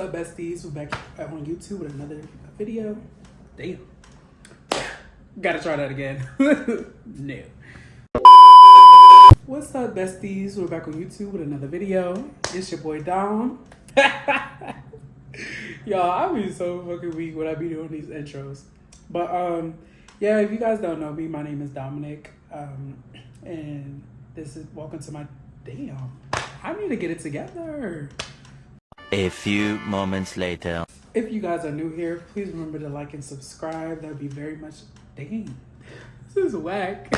up, besties? We're back on YouTube with another video. Damn. Gotta try that again. No. What's up, besties? We're back on YouTube with another video. It's your boy Dom. Y'all, I be so fucking weak when I be doing these intros. But yeah, if you guys don't know me, my name is Dominic. And this is welcome to my I need to get it together. A few moments later. If you guys are new here, please remember to like and subscribe. That'd be very much this is whack.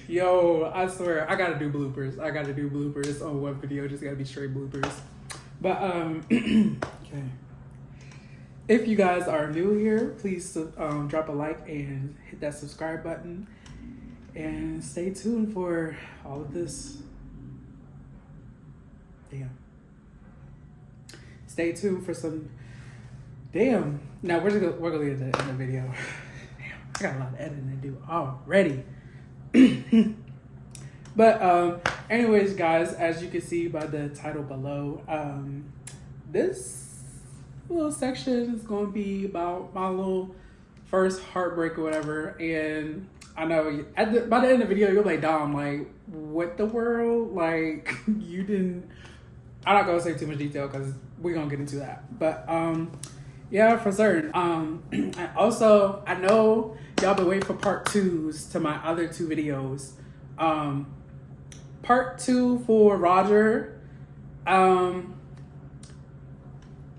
Yo, I swear I gotta do bloopers. I gotta do bloopers on one video. Just gotta be straight bloopers. But okay. If you guys are new here, please drop a like and hit that subscribe button. And stay tuned for all of this. Damn. Stay tuned for some. Damn. Now we're gonna leave it in the video. Damn, I got a lot of editing to do already. But anyways, guys, as you can see by the title below, this little section is going to be about my little first heartbreak or whatever. And I know by the end of the video, you're like, Dom, like, what the world? Like, you didn't. I'm not going to say too much detail because we're going to get into that. But yeah, for certain. And also, I know y'all been waiting for part 2s to my other 2 videos. Part 2 for Roger.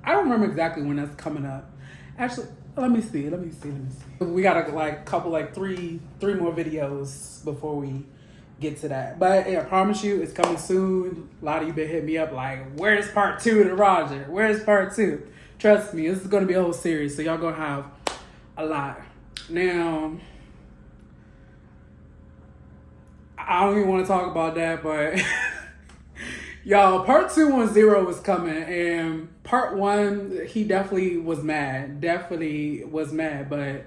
I don't remember exactly when that's coming up. Actually, let me see. We got three more videos before we get to that. But yeah, I promise you, it's coming soon. A lot of you been hitting me up like, where's part 2 to Roger? Where's part 2? Trust me, this is gonna be a whole series, so y'all gonna have a lot. Now, I don't even want to talk about that, but y'all, part 2 on Zero was coming, and part 1, he definitely was mad. But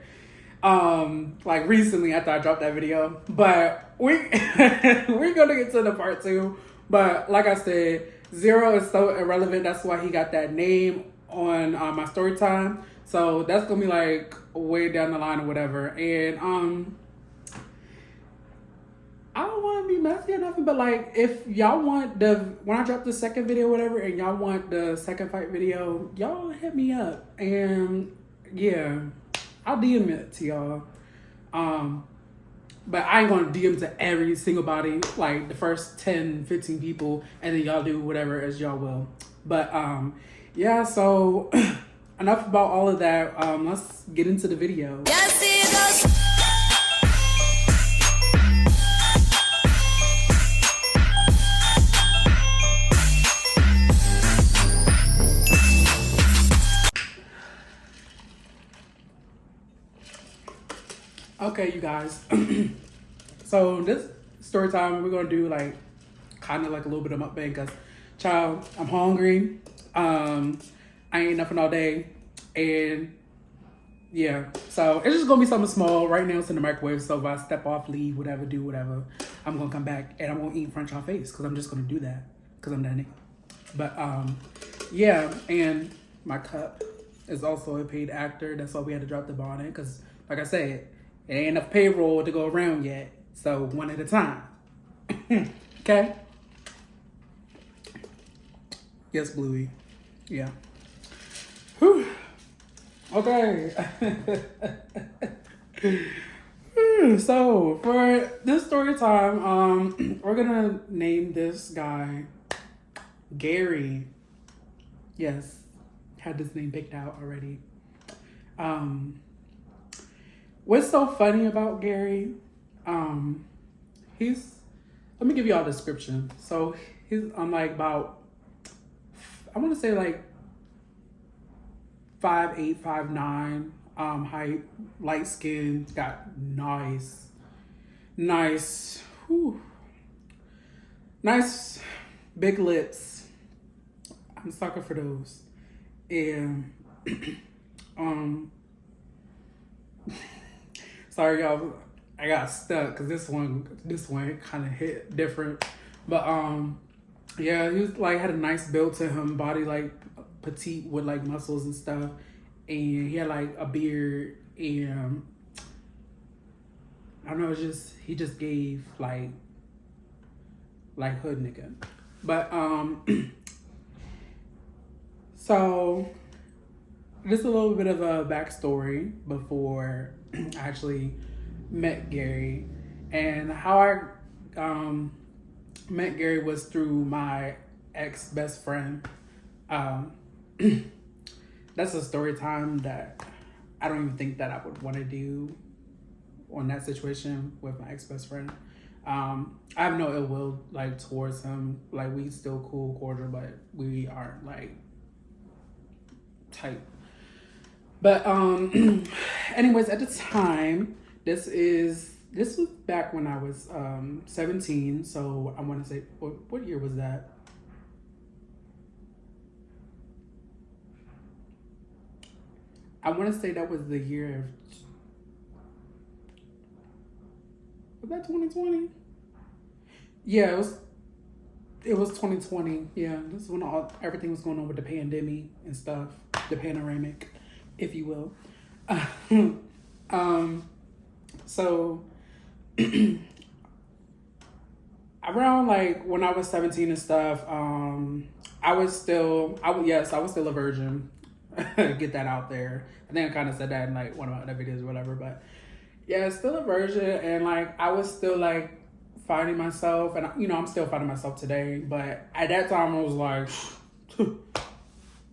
like recently after I dropped that video. But we're gonna get to the part 2. But like I said, Zero is so irrelevant. That's why he got that name on my story time. So that's gonna be like way down the line or whatever. And I don't want to be messy or nothing, but like, if y'all want when I drop the second video or whatever, and y'all want the second fight video, y'all hit me up. And yeah, I'll DM it to y'all. But I ain't gonna DM to every single body, like the first 10, 15 people, and then y'all do whatever as y'all will. But yeah, so enough about all of that. Let's get into the video. Okay, you guys. So this story time, we're gonna do like kind of like a little bit of mukbang because, child, I'm hungry. I ain't nothing all day, and yeah, so it's just gonna be something small. Right now, it's in the microwave. So if I step off, leave, whatever, do whatever, I'm gonna come back and I'm gonna eat in front of y'all face because I'm just gonna do that because I'm that nigga. But yeah, and my cup is also a paid actor. That's why we had to drop the ball on it because, like I said, it ain't enough payroll to go around yet. So one at a time. Okay? Yes, Bluey. Yeah. Whew. Okay. So for this story time, we're gonna name this guy Gary. Yes. Had this name picked out already. What's so funny about Gary? Let me give you all the description. So he's like about, I want to say like 5'8", 5'9", height, light skin, got nice, big lips. I'm a sucker for those. And sorry y'all, I got stuck because this one kind of hit different. But yeah, he was like had a nice build to him, body like petite with like muscles and stuff, and he had like a beard, and I don't know, he just gave like hood nigga. But so just a little bit of a backstory before I actually met Gary, and how I met Gary was through my ex best friend. That's a story time that I don't even think that I would want to do on that situation with my ex best friend. I have no ill will like towards him. Like we still cool, cordial, but we aren't like tight. But anyways, at the time, this was back when I was 17. So I want to say, what year was that? I want to say that was the year of, was that 2020? Yeah, it was 2020. Yeah, this is when everything was going on with the pandemic and stuff, the panoramic, if you will. So around like when I was 17 and stuff, I was still a virgin. Get that out there. I think I kind of said that in like one of my other videos or whatever, but yeah, still a virgin, and like I was still like finding myself, and I'm still finding myself today, but at that time I was like,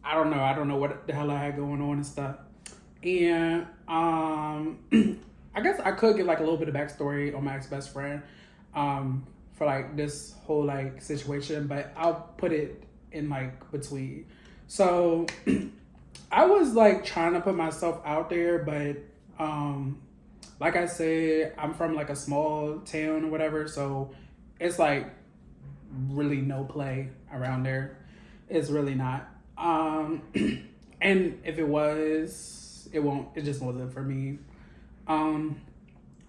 I don't know what the hell I had going on and stuff. And I guess I could give like a little bit of backstory on my ex-best friend for like this whole like situation, but I'll put it in like between. So I was like trying to put myself out there, but like I said, I'm from like a small town or whatever, so it's like really no play around there. It's really not. And if it was, it just wasn't for me.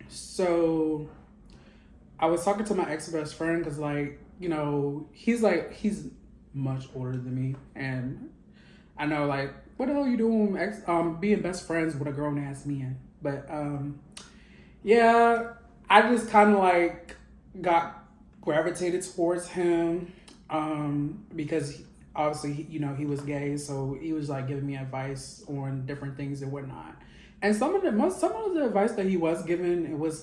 So I was talking to my ex-best friend because like, he's much older than me, and I know like, what the hell are you doing being best friends with a grown ass man? But yeah, I just kind of like got gravitated towards him because obviously he was gay, so he was like giving me advice on different things and whatnot. And some of the advice that he was giving, it was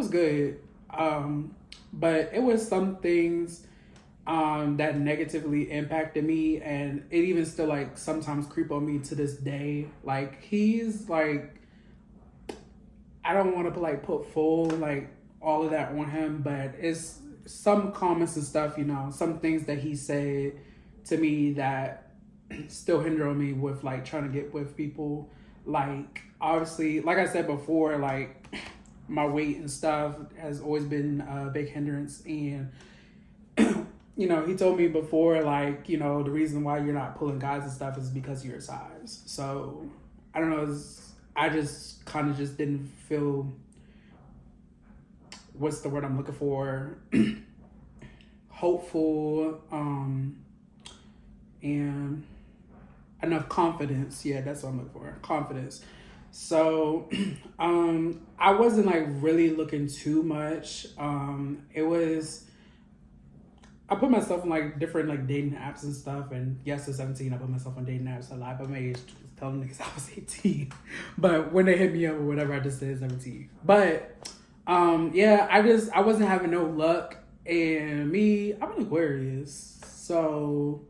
good, but it was some things that negatively impacted me, and it even still like sometimes creep on me to this day. Like he's like, I don't want to put full like all of that on him, but it's some comments and stuff, some things that he said to me that still hinder on me with like trying to get with people. Like obviously, like I said before, like my weight and stuff has always been a big hindrance, and he told me before, like, the reason why you're not pulling guys and stuff is because of your size. So I don't know, I just kind of just didn't feel, what's the word I'm looking for, hopeful, and enough confidence. Yeah, that's what I'm looking for, confidence. So I wasn't like really looking too much. I put myself on like different like dating apps and stuff, and yes, at 17 I put myself on dating apps a lot, but my age was telling niggas I was 18. But when they hit me up or whatever, I just said 17. But yeah, I wasn't having no luck, and I'm an Aquarius, so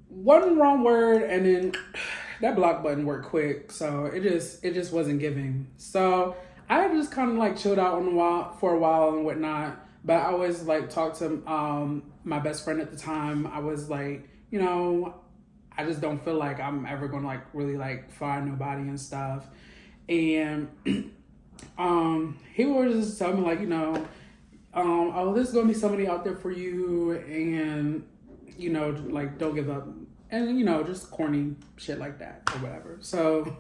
one wrong word and then that block button worked quick, so it just wasn't giving. So I just kind of like chilled out for a while and whatnot. But I always like talked to my best friend at the time. I was like, I just don't feel like I'm ever gonna like really like find nobody and stuff. And he would just tell me like, oh, there's gonna be somebody out there for you, and like don't give up, and just corny shit like that or whatever. So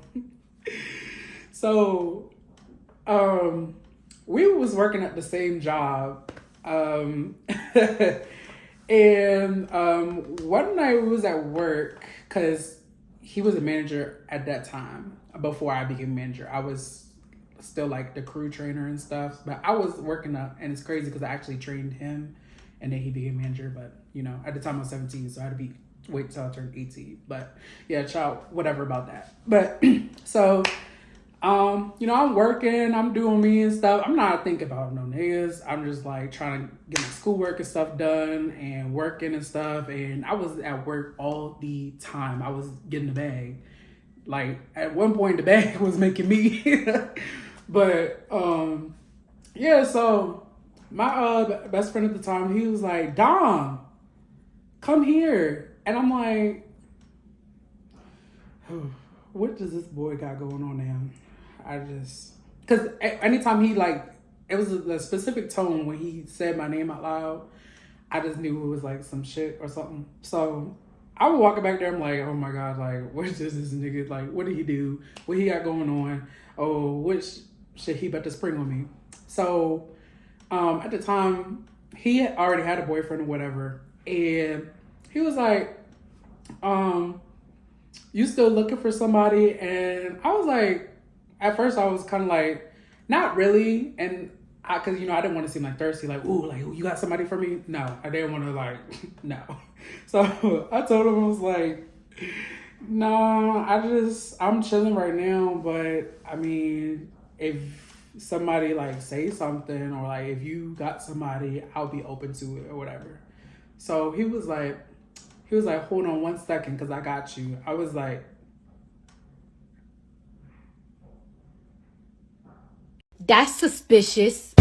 we was working at the same job. And one night we was at work because he was a manager at that time. Before I became manager, I was still like the crew trainer and stuff. But I was working up, and it's crazy because I actually trained him, and then he became manager. But you know, at the time I was 17, so I had to wait till I turned 18. But yeah, child, whatever about that. But so. You know, I'm working, I'm doing me and stuff. I'm not thinking about no niggas. I'm just like trying to get my schoolwork and stuff done and working and stuff. And I was at work all the time. I was getting the bag. Like at one point the bag was making me. But yeah, so my best friend at the time, he was like, Dom, come here. And I'm like, what does this boy got going on now? Because anytime he like, it was a specific tone when he said my name out loud, I just knew it was like some shit or something. So I was walking back there, I'm like, oh my God, like, what is this nigga? Like, what did he do? What he got going on? Oh, which shit he about to spring on me? So at the time, he already had a boyfriend or whatever. And he was like, you still looking for somebody? And I was like, at first I was kind of like, not really. And cause you know, I didn't want to seem like thirsty, like, ooh, like, you got somebody for me? No, I didn't want to like, no. So I told him, I was like, no, I'm chilling right now. But I mean, if somebody like say something or like, if you got somebody, I'll be open to it or whatever. So he was like, hold on 1 second, cause I got you. I was like, that's suspicious.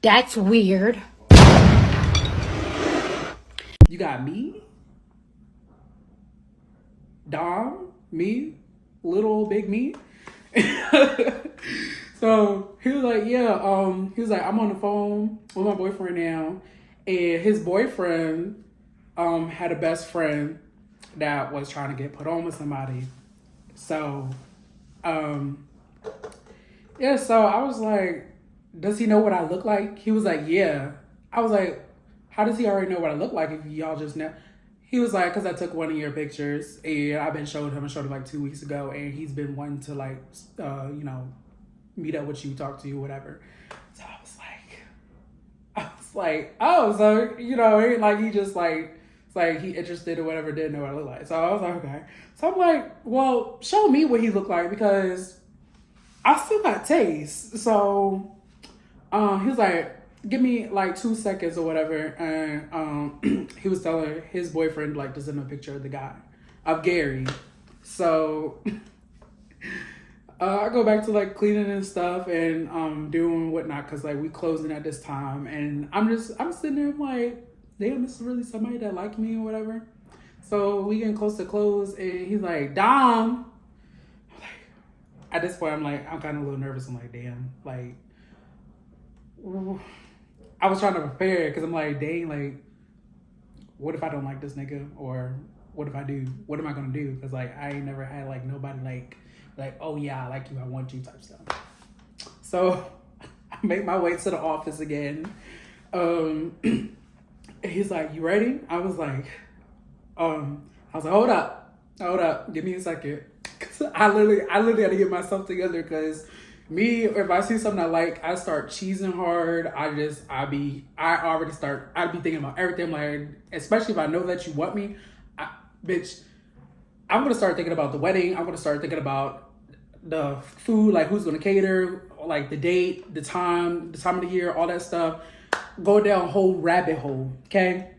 That's weird. you got me? Dom? Me? Little old big me? So he was like, yeah, he was like, I'm on the phone with my boyfriend now. And his boyfriend had a best friend that was trying to get put on with somebody. So, yeah, so I was like, does he know what I look like? He was like, yeah. I was like, how does he already know what I look like if y'all just know? He was like, because I took one of your pictures and I showed him like 2 weeks ago, and he's been wanting to like, you know, meet up with you, talk to you, whatever. So I was like, oh, so, you know, it ain't like he just like, it's like he interested or whatever, didn't know what I look like. So I was like, okay. So I'm like, well, show me what he looked like because I still got taste. So he was like, give me like 2 seconds or whatever. And he was telling his boyfriend like to send him a picture of the guy, of Gary. So I go back to like cleaning and stuff and doing whatnot because like we closing at this time. And I'm sitting there, I'm like, damn, this is really somebody that liked me or whatever. So we getting close to close, and he's like, Dom. At this point, I'm kind of a little nervous. I'm like, damn, like, I was trying to prepare because I'm like, dang, like, what if I don't like this nigga? Or what if I do? What am I going to do? Because, like, I ain't never had, like, nobody, like, oh, yeah, I like you, I want you type stuff. So I make my way to the office again. He's like, you ready? I was like, hold up, give me a second. Cause I literally had to get myself together because me, if I see something I like, I start cheesing hard. I'd be thinking about everything. Like, especially if I know that you want me, bitch, I'm going to start thinking about the wedding. I'm going to start thinking about the food, like who's going to cater, like the date, the time of the year, all that stuff. Go down a whole rabbit hole, okay?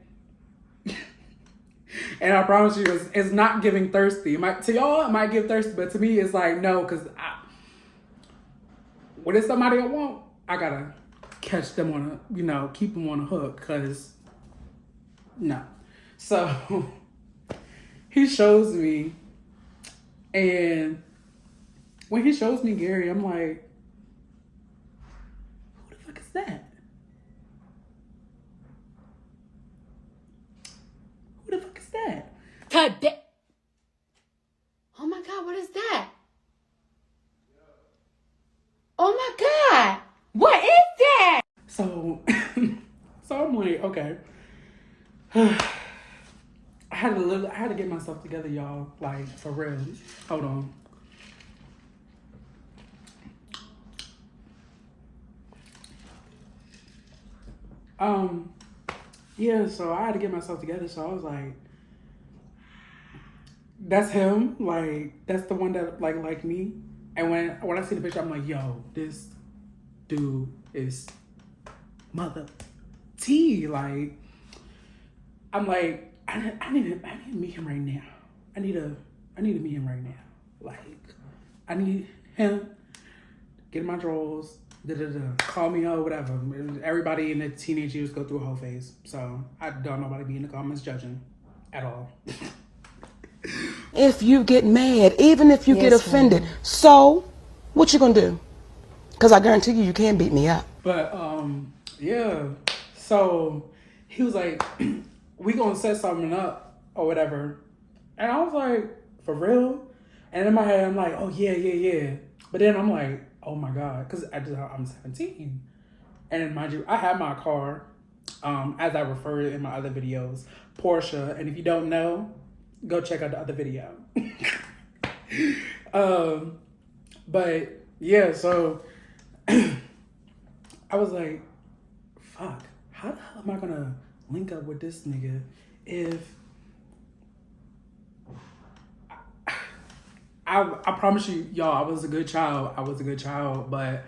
And I promise you, it's not giving thirsty. To y'all, it might give thirsty, but to me, it's like, no, because when it's somebody I want, I got to catch them keep them on a hook, because, no. So, he shows me, and when he shows me Gary, I'm like, who the fuck is that? Who the fuck is that? God damn. Oh my God, what is that? Oh my God. What is that? So, so I'm like, okay. I had to get myself together, y'all. Like, for real. Hold on. Yeah, so I had to get myself together. So I was like, that's him. Like, that's the one that like me. And when I see the picture, I'm like, yo, this dude is mother T. Like, I'm like, I need to meet him right now. I need to meet him right now. Like, I need him. Get in my drawers. Call me up, whatever. Everybody in the teenage years go through a whole phase. So I don't know about to be in the comments judging at all. If you get mad, even if you get offended, so what you gonna do? Because I guarantee you can't beat me up. But yeah. So he was like, we gonna set something up or whatever. And I was like, for real? And in my head, I'm like, oh yeah. But then I'm like, oh my God, because I'm 17. And mind you, I have my car, as I referred in my other videos, Porsche. And if you don't know, go check out the other video. But yeah, so I was like, fuck, how the hell am I gonna link up with this nigga if I promise you, y'all, I was a good child. But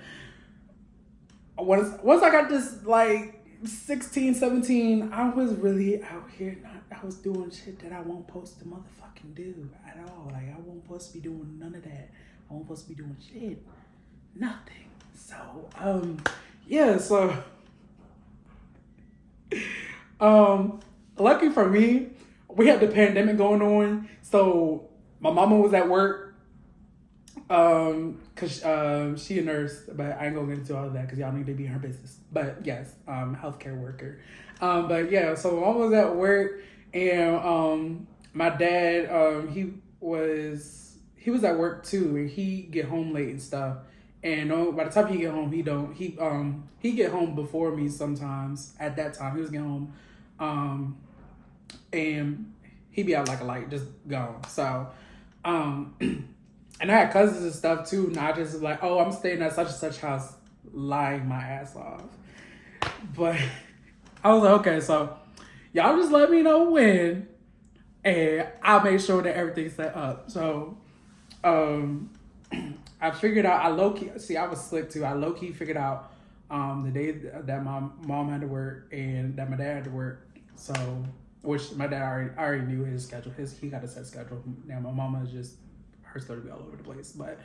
once I got this, like, 16, 17, I was really out here. I was doing shit that I won't supposed to motherfucking do at all. Like, I won't supposed to be doing none of that. I won't supposed to be doing shit. Nothing. So, yeah, so, lucky for me, we had the pandemic going on. So, my mama was at work. Cause she a nurse, but I ain't gonna get into all of that because y'all need to be in her business. But yes, healthcare worker. But yeah, so mom was at work and my dad he was at work too, and he get home late and stuff. And by the time he get home, he get home before me sometimes. At that time, he was getting home, and he be out like a light, just gone. So, and I had cousins and stuff too, and I just was like, oh, I'm staying at such and such house, lying my ass off. But I was like, okay, so y'all just let me know when, and I'll make sure that everything's set up. So, I figured out, I was slick too. I low-key figured out the day that my mom had to work and that my dad had to work. So, which my dad already knew his schedule. He got a set schedule. Now my mama is just, her story be all over the place. But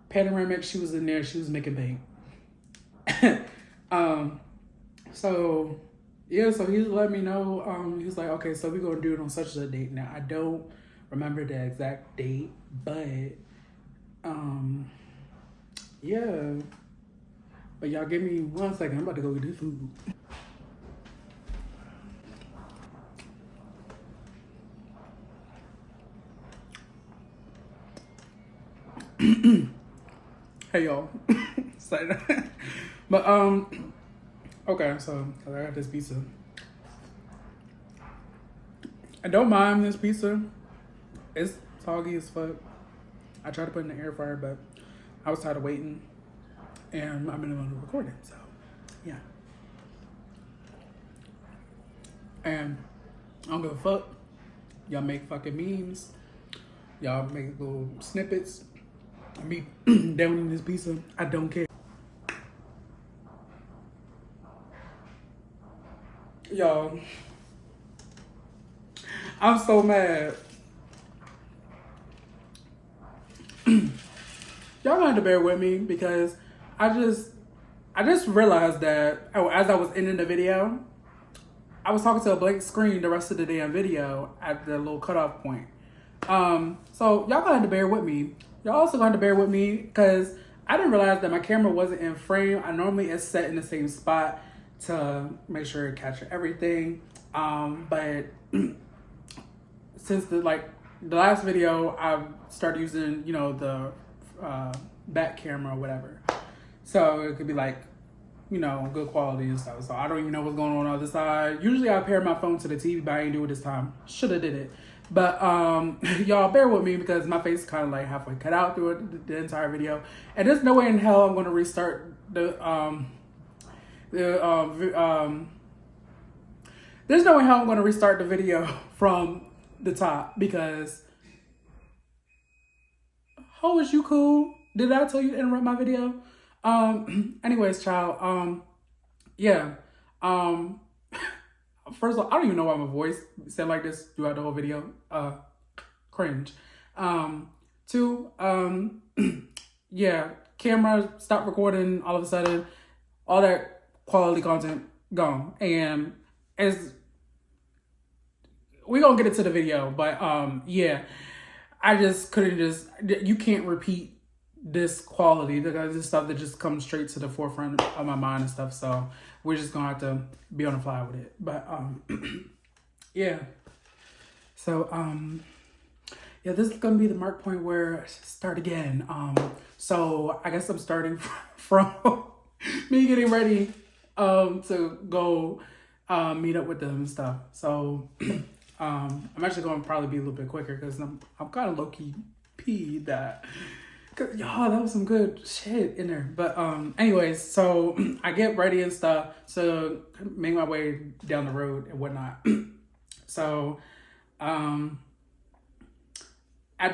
Panoramic, she was in there, she was making bank. So yeah, so he let me know, he was like, okay, so we're gonna do it on such a date. Now I don't remember the exact date, but yeah. But y'all give me 1 second, I'm about to go get this food. Hey y'all. But okay, so I got this pizza. I don't mind this pizza. It's soggy as fuck. I tried to put it in the air fryer, but I was tired of waiting, and I'm in the middle of recording, so yeah. And I don't give a fuck. Y'all make fucking memes. Y'all make little snippets. I mean, down in this pizza, I don't care. Y'all, I'm so mad. Y'all gonna have to bear with me because I just realized that as I was ending the video, I was talking to a blank screen the rest of the damn video at the little cutoff point. So y'all gonna have to bear with me. Y'all also gonna have to bear with me because I didn't realize that my camera wasn't in frame. I normally it's set in the same spot to make sure it captures everything. But since the the last video I started using, you know, the back camera or whatever. So it could be like, you know, good quality and stuff. So I don't even know what's going on the other side. Usually I pair my phone to the TV, but I ain't do it this time. Shoulda did it. But y'all bear with me because my face kind of like halfway cut out through it, the entire video. And there's no way in hell I'm going to restart there's no way how I'm going to restart the video from the top because, oh, is you cool? Did I tell you to interrupt my video? Anyways, child, yeah. First of all, I don't even know why my voice said like this throughout the whole video. Cringe. Two, yeah, camera stopped recording all of a sudden. All that quality content gone. And we're gonna get into the video, but yeah, I just couldn't you can't repeat this quality because this stuff that just comes straight to the forefront of my mind and stuff. So we're just gonna have to be on the fly with it. But yeah. So yeah, this is gonna be the mark point where I start again. So I guess I'm starting from me getting ready to go meet up with them and stuff. So I'm actually gonna probably be a little bit quicker because I'm kind of low-key peed that. Cause y'all, that was some good shit in there. But anyways, so I get ready and stuff to make my way down the road and whatnot. So at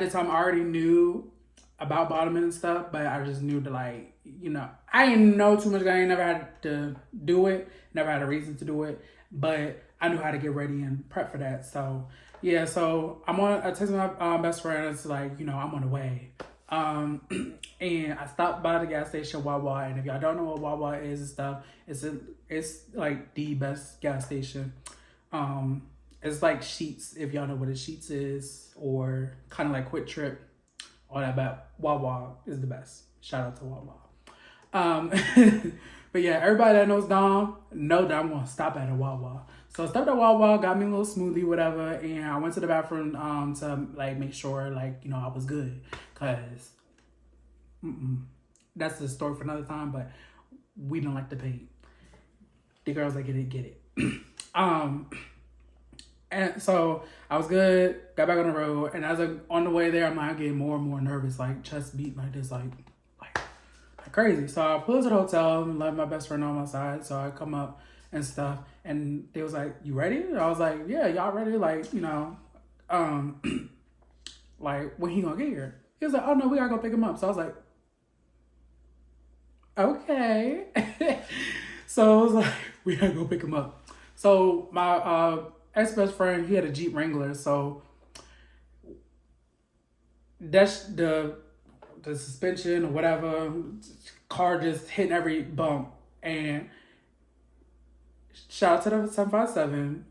the time I already knew about bottoming and stuff, but I just knew to like, you know, I didn't know too much. I ain't never had to do it, never had a reason to do it, but I knew how to get ready and prep for that. So yeah, so I texted my best friend. It's like, you know, I'm on the way. And I stopped by the gas station, Wawa. And if y'all don't know what Wawa is and stuff, it's like the best gas station. It's like Sheetz, if y'all know what a Sheetz is, or kind of like Quick Trip, all that. But Wawa is the best. Shout out to Wawa. But yeah, everybody that knows Dom know that I'm gonna stop at a Wawa. So I stopped at Wawa, got me a little smoothie, whatever, and I went to the bathroom to like make sure like, you know, I was good. Cause that's the story for another time, but we don't like to pay. The girls that get it. And so I was good, got back on the road, and as I'm on the way there, I'm like getting more and more nervous, like chest beat like this, like crazy. So I pulled to the hotel and left my best friend on my side. So I come up and stuff, and they was like, "You ready?" And I was like, "Yeah, y'all ready?" Like, you know, like when he gonna get here? He was like, "Oh no, we gotta go pick him up." So I was like, "Okay." So I was like, "We gotta go pick him up." So my ex-best friend, he had a Jeep Wrangler, so that's the suspension or whatever, car just hitting every bump. And shout out to the 757.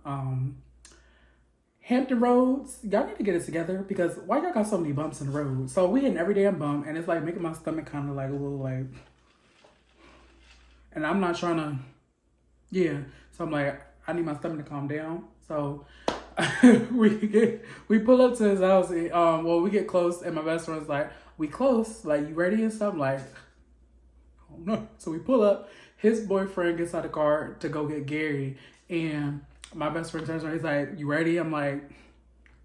Hampton Roads, y'all need to get it together because why y'all got so many bumps in the road? So we hitting every damn bump, and it's like making my stomach kind of like a little like, and I'm not trying to, yeah. So I'm like, I need my stomach to calm down. So we pull up to his house. And, we get close, and my best friend's like, "We close? Like, you ready and stuff?" I'm like, "Oh no." So we pull up. His boyfriend gets out of the car to go get Gary, and my best friend turns around. He's like, "You ready?" I'm like,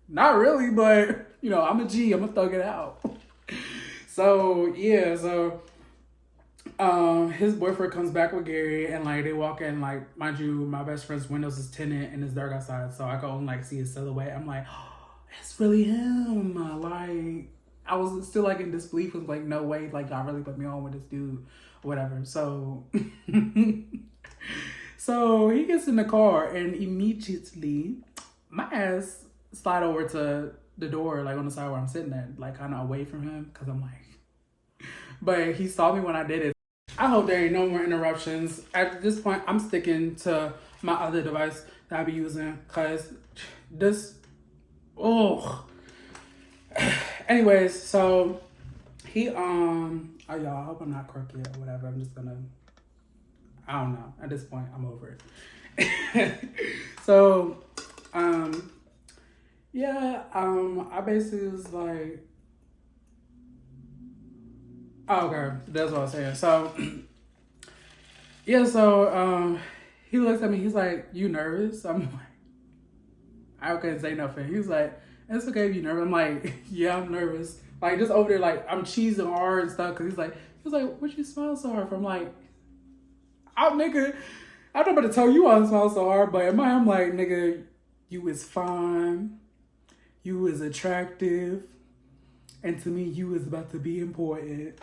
"Not really, but you know, I'm a G. I'm gonna thug it out." So yeah, so his boyfriend comes back with Gary, and like they walk in, like, mind you, my best friend's windows is tinted and it's dark outside, so I go and like see his silhouette. I'm like, "Oh, it's really him." Like, I was still like in disbelief. Was like, no way, like y'all really put me on with this dude or whatever. So so he gets in the car, and immediately my ass slide over to the door, like on the side where I'm sitting at, like kind of away from him, because I'm like, but he saw me when I did it. I hope there ain't no more interruptions. At this point, I'm sticking to my other device that I be using, because this, anyways, so he, oh y'all, I hope I'm not crooked or whatever. I'm just gonna, I don't know. At this point, I'm over it. So, Yeah, I basically was like, oh, okay, that's what I was saying. So, yeah, so he looks at me, he's like, you nervous? I'm like, I couldn't say nothing. He was like, it's okay if you nervous. I'm like, yeah, I'm nervous. Like, just over there, like, I'm cheesing hard and stuff, because he was like, what you smile so hard for? I'm like, nigga, I don't know about to tell you why I smile so hard, but in my, I'm like, nigga, you is fine. You is attractive. And to me, you is about to be important.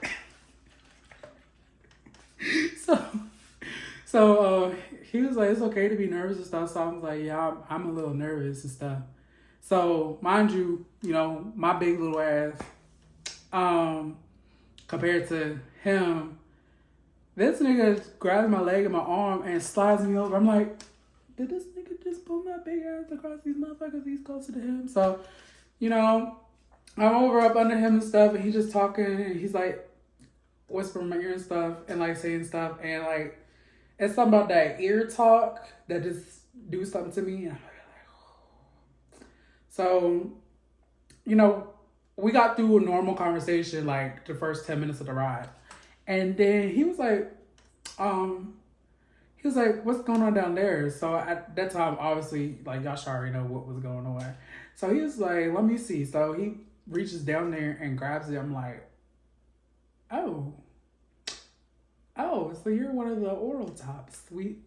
so he was like, it's okay to be nervous and stuff. So I was like, yeah, I'm a little nervous and stuff. So mind you, my big little ass, compared to him, this nigga grabs my leg and my arm and slides me over. I'm like, did this nigga just pull my big ass across these motherfuckers? He's closer to him. So, I'm over up under him and stuff, and he's just talking, and he's like whispering in my ear and stuff, and like saying stuff, and like it's something about that ear talk that just do something to me. And I'm like, so, we got through a normal conversation like the first 10 minutes of the ride, and then he was like, what's going on down there? So at that time, obviously, like, y'all should already know what was going on. So he was like, let me see. So he reaches down there and grabs it. I'm like, oh, so you're one of the oral tops. We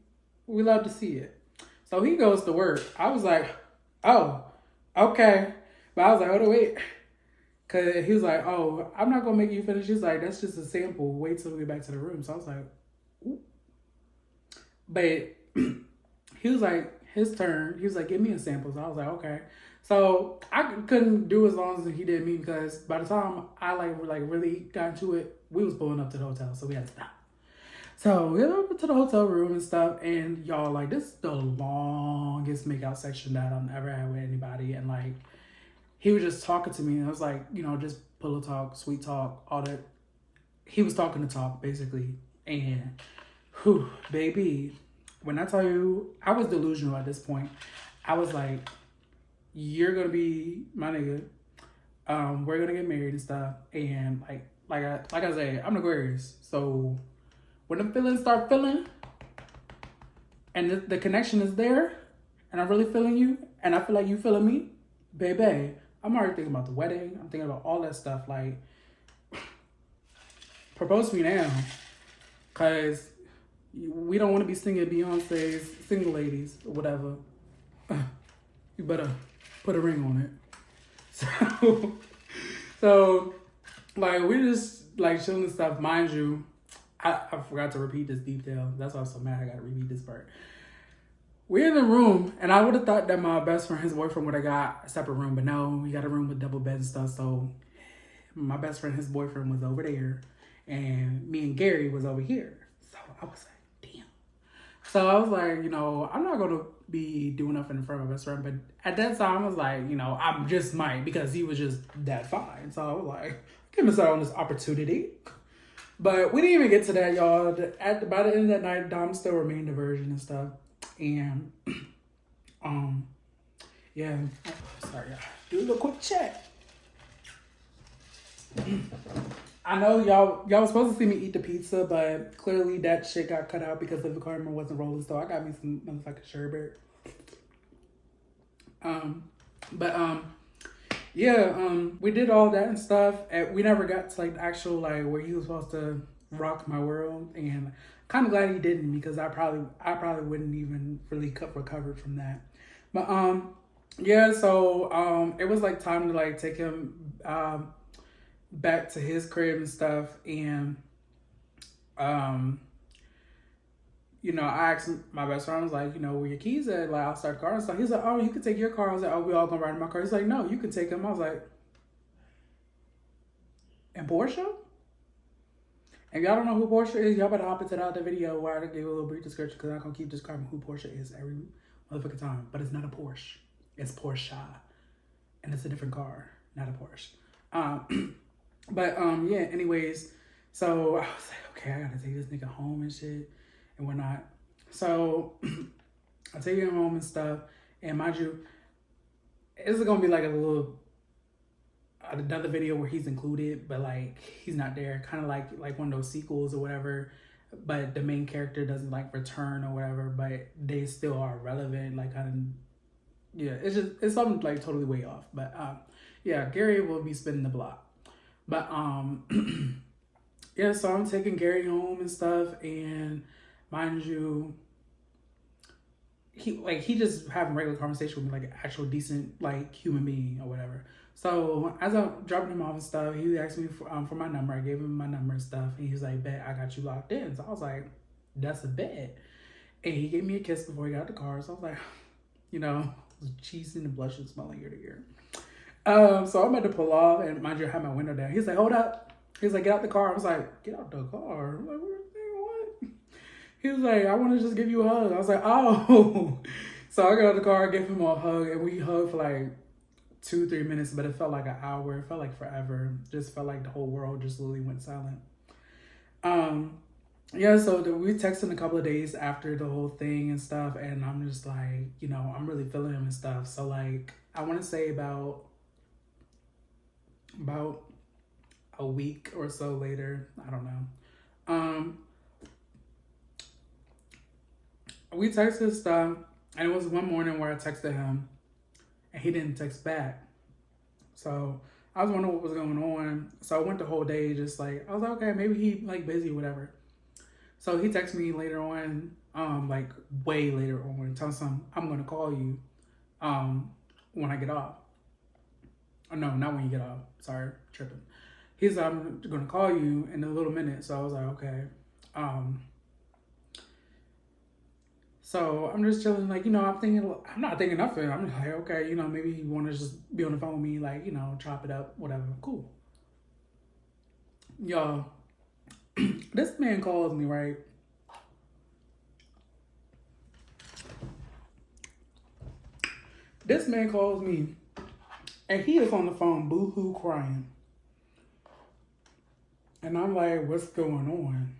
love to see it. So he goes to work. I was like, oh, okay. But I was like, oh, wait. Because he was like, oh, I'm not going to make you finish. He's like, that's just a sample. Wait till we get back to the room. So I was like, ooh. But he was like, his turn. He was like, give me a sample. So I was like, okay. So I couldn't do as long as he did me, because by the time I really got into it, we was pulling up to the hotel. So we had to stop. So we went up to the hotel room and stuff. And y'all, like, this is the longest makeout section that I've ever had with anybody. And like, he was just talking to me. And I was like, just pillow talk, sweet talk, all that. He was talking to talk, basically. And whew, baby, when I tell you, I was delusional at this point. I was like, you're gonna be my nigga. We're gonna get married and stuff. And like I say, I'm Aquarius. So when the feelings start feeling, and the connection is there, and I'm really feeling you, and I feel like you feeling me, baby, I'm already thinking about the wedding. I'm thinking about all that stuff. Like, propose to me now, cause we don't want to be singing Beyonce's Single Ladies or whatever. You better put a ring on it. So like, we just like chilling and stuff. Mind you, I forgot to repeat this detail. That's why I'm so mad I gotta repeat this part. We're in the room, and I would have thought that my best friend, his boyfriend, would have got a separate room, but no, we got a room with double beds and stuff. So my best friend, his boyfriend, was over there, and me and Gary was over here. So I was like, damn. So I was like, I'm not gonna be doing nothing in front of my best friend, but at that time I was like, I just might, because he was just that fine. So I was like, give us out on this opportunity. But we didn't even get to that, y'all. By the end of that night, Dom still remained a virgin and stuff. And yeah. Sorry, y'all. Do a little quick check. I know y'all was supposed to see me eat the pizza, but clearly that shit got cut out because the camera wasn't rolling. So I got me some motherfucking sherbet. We did all that and stuff, and we never got to like the actual like where he was supposed to rock my world, and kind of glad he didn't, because I probably wouldn't even really recovered from that. But it was like time to like take him back to his crib and stuff, and I asked my best friend, I was like, where your keys at? Like, I'll start the car and stuff. He's like, oh, you can take your car. I was like, oh, we all gonna ride in my car. He's like, no, you can take him. I was like, and Portia? If y'all don't know who Portia is, y'all better hop into the other video where I gave a little brief description, because I'm gonna keep describing who Portia is every motherfucking time. But it's not a Porsche. It's Porsche. And it's a different car, not a Porsche. Anyways, so I was like, okay, I gotta take this nigga home and shit and whatnot. So I take him home and stuff, and mind you, it's gonna be like a little another video where he's included, but like he's not there. Kind of like one of those sequels or whatever. But the main character doesn't like return or whatever, but they still are relevant. Like kind of, yeah. It's something like totally way off. But yeah, Gary will be spinning the block. But yeah. So I'm taking Gary home and stuff, and mind you, he just having regular conversation with me, like an actual decent like human being or whatever. So as I'm dropping him off and stuff, he asked me for my number. I gave him my number and stuff, and he was like, "Bet I got you locked in." So I was like, "That's a bet." And he gave me a kiss before he got out the car. So I was like, you know, cheesing and blushing, smelling ear to ear. So I'm about to pull off, and mind you, I had my window down. He's like, "Hold up." He's like, "Get out the car." I was like, "Get out the car." I'm like, what? He was like, "I want to just give you a hug." I was like, "Oh." So I got out the car, gave him a hug, and we hugged for like 2-3 minutes, but it felt like an hour. It felt like forever. Just felt like the whole world just literally went silent. Yeah, so we texted a couple of days after the whole thing and stuff, and I'm just like, you know, I'm really feeling him and stuff. So like, I want to say about a week or so later, I don't know. We texted stuff, and it was one morning where I texted him, and he didn't text back. So I was wondering what was going on. So I went the whole day just like, I was like, okay, maybe he like busy or whatever. So he texted me later on, like way later on, telling him I'm gonna call you when I get off. Oh, no, not when you get off. Sorry, tripping. He said I'm gonna call you in a little minute. So I was like, okay. So I'm just chilling, like, you know, I'm not thinking nothing. I'm just like, okay, you know, maybe you want to just be on the phone with me, like, you know, chop it up, whatever. Cool. Y'all, this man calls me, right? This man calls me, and he is on the phone boo-hoo crying. And I'm like, what's going on?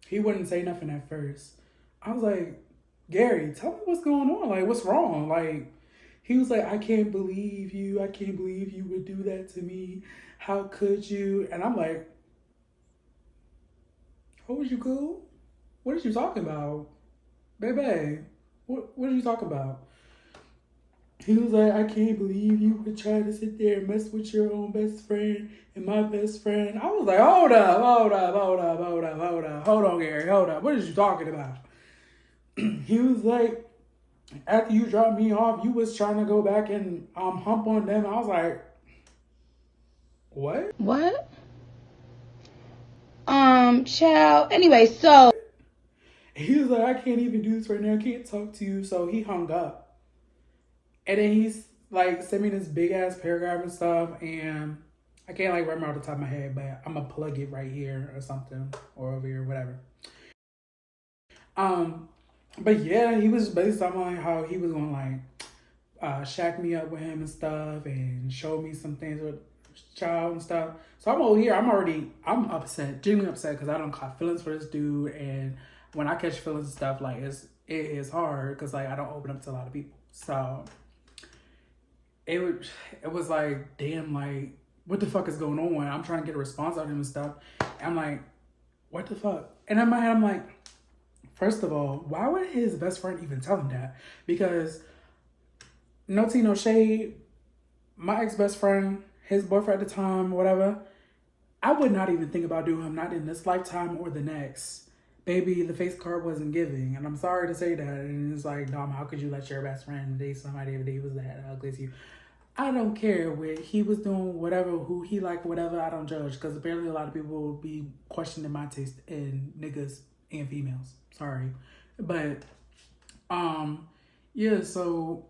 He wouldn't say nothing at first. I was like, Gary, tell me what's going on. Like, what's wrong? Like, he was like, I can't believe you. I can't believe you would do that to me. How could you? And I'm like, oh, was you cool? What are you talking about? Baby, what are you talking about? He was like, I can't believe you would try to sit there and mess with your own best friend and my best friend. I was like, hold on, Gary, hold up. What are you talking about? He was like, after you dropped me off, you was trying to go back and hump on them. I was like, what? What? Child. Anyway, so. He was like, I can't even do this right now. I can't talk to you. So he hung up. And then he's like, sent me this big ass paragraph and stuff. And I can't like remember off the top of my head, but I'm gonna plug it right here or something, or over here, whatever. But yeah, he was basically talking like how he was gonna like shack me up with him and stuff and show me some things with child and stuff. So I'm over here, I'm upset, genuinely upset, because I don't caught feelings for this dude, and when I catch feelings and stuff, like it is hard because like I don't open up to a lot of people. So it was like, damn, like what the fuck is going on? I'm trying to get a response out of him and stuff. And I'm like, what the fuck? And in my head, I'm like, first of all, why would his best friend even tell him that? Because no tea, no shade, my ex-best friend, his boyfriend at the time, whatever, I would not even think about doing him, not in this lifetime or the next. Baby, the face card wasn't giving. And I'm sorry to say that. And it's like, Dom, how could you let your best friend date somebody if they was that ugly as you? I don't care what he was doing, whatever, who he liked, whatever, I don't judge. Because apparently a lot of people will be questioning my taste in niggas and females. Sorry. But, yeah, so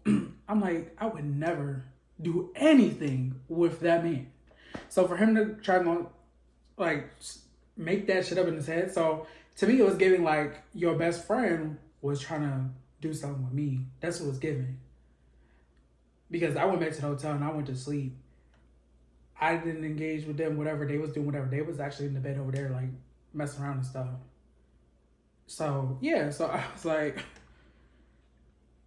I'm like, I would never do anything with that man. So for him to try to, like, make that shit up in his head. So to me, it was giving, like, your best friend was trying to do something with me. That's what it was giving. Because I went back to the hotel and I went to sleep. I didn't engage with them, whatever. They was doing whatever. They was actually in the bed over there, like, messing around and stuff. So, yeah. So I was like...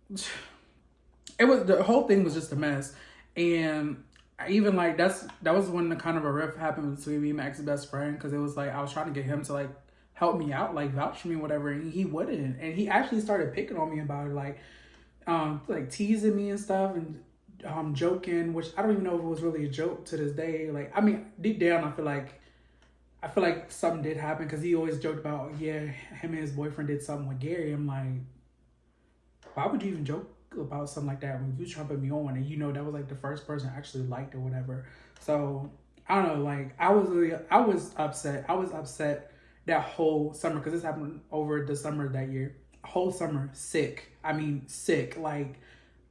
the whole thing was just a mess. And I even like that was when the kind of a rift happened between me and my ex's best friend, because it was like I was trying to get him to like help me out, like vouch for me, whatever, and he wouldn't. And he actually started picking on me about it, like teasing me and stuff, and joking, which I don't even know if it was really a joke to this day. Like, I mean, deep down, I feel like something did happen, because he always joked about, yeah, him and his boyfriend did something with Gary. I'm like, why would you even joke about something like that when you trying to put me on, and you know that was like the first person I actually liked or whatever. So I don't know, like I was upset. I was upset that whole summer, because this happened over the summer that year. Whole summer, sick. I mean, sick. Like,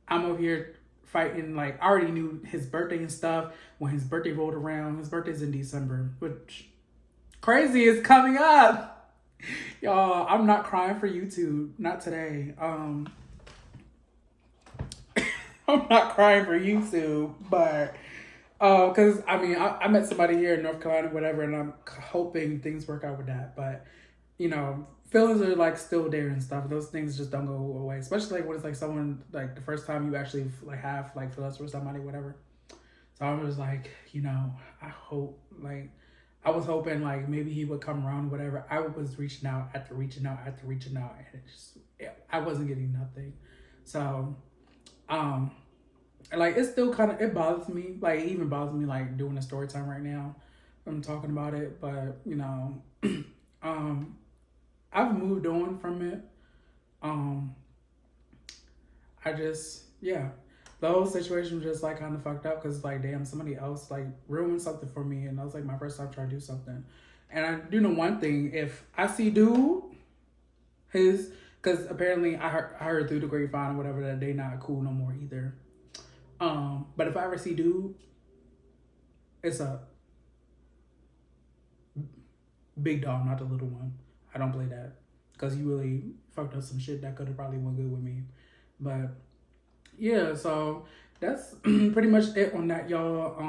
I'm over here fighting. Like, I already knew his birthday and stuff. When his birthday rolled around, his birthday's in December, which crazy is coming up. Y'all, I'm not crying for YouTube. Not today. I'm not crying for YouTube, but because I mean, I met somebody here in North Carolina, whatever, and I'm hoping things work out with that. But you know, feelings are like still there and stuff. Those things just don't go away, especially like when it's like someone, like the first time you actually like have like feelings for somebody, whatever. So I was like, you know, I was hoping like maybe he would come around, whatever. I was reaching out after reaching out after reaching out, and I wasn't getting nothing. So like it still kind of, it bothers me. Like, it even bothers me like doing a story time right now. I'm talking about it, but you know, I've moved on from it. I just, yeah, the whole situation was just like kind of fucked up, because like, damn, somebody else like ruined something for me, and that was like my first time trying to do something. And I do know one thing: if I see dude, because apparently I heard through the grapevine or whatever that they not cool no more either. But if I ever see dude, it's a big dog, not the little one. I don't play that, because you really fucked up some shit that could have probably went good with me. But yeah, so that's pretty much it on that, y'all.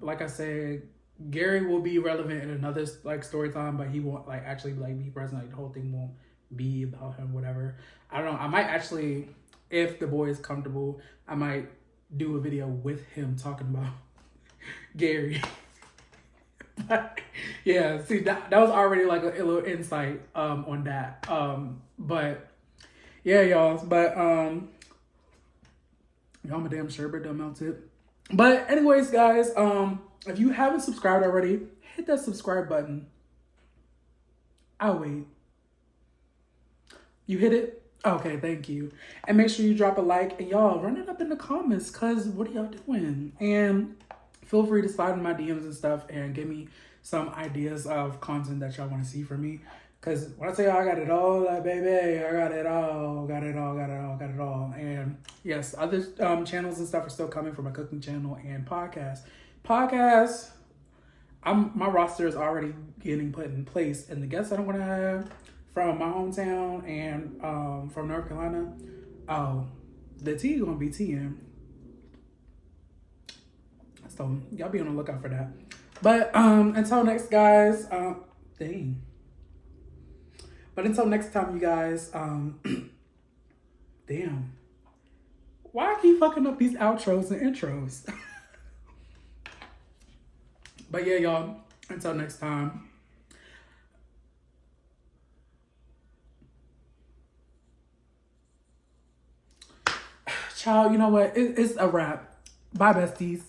Like I said, Gary will be relevant in another like story time, but he won't like actually like be present. Like, the whole thing won't be about him, whatever. I don't know. I might actually, if the boy is comfortable, I might do a video with him talking about Gary. But yeah, see, that was already like a little insight on that. But yeah, y'all. But y'all, my damn sherbet done melted. But anyways, guys, if you haven't subscribed already, hit that subscribe button. I'll wait. You hit it? Okay, thank you. And make sure you drop a like, and y'all run it up in the comments, because what are y'all doing? And feel free to slide in my DMs and stuff and give me some ideas of content that y'all want to see from me. Because when I say I got it all, like, baby, I got it all. And yes, other channels and stuff are still coming, from a cooking channel and podcast. My roster is already getting put in place, and the guests that I'm going to have from my hometown and from North Carolina, the tea gonna be teaing. So y'all be on the lookout for that. But until next, guys, But until next time, you guys, damn. Why I keep fucking up these outros and intros? But yeah, y'all, until next time. Child, you know what? It's a wrap. Bye, besties.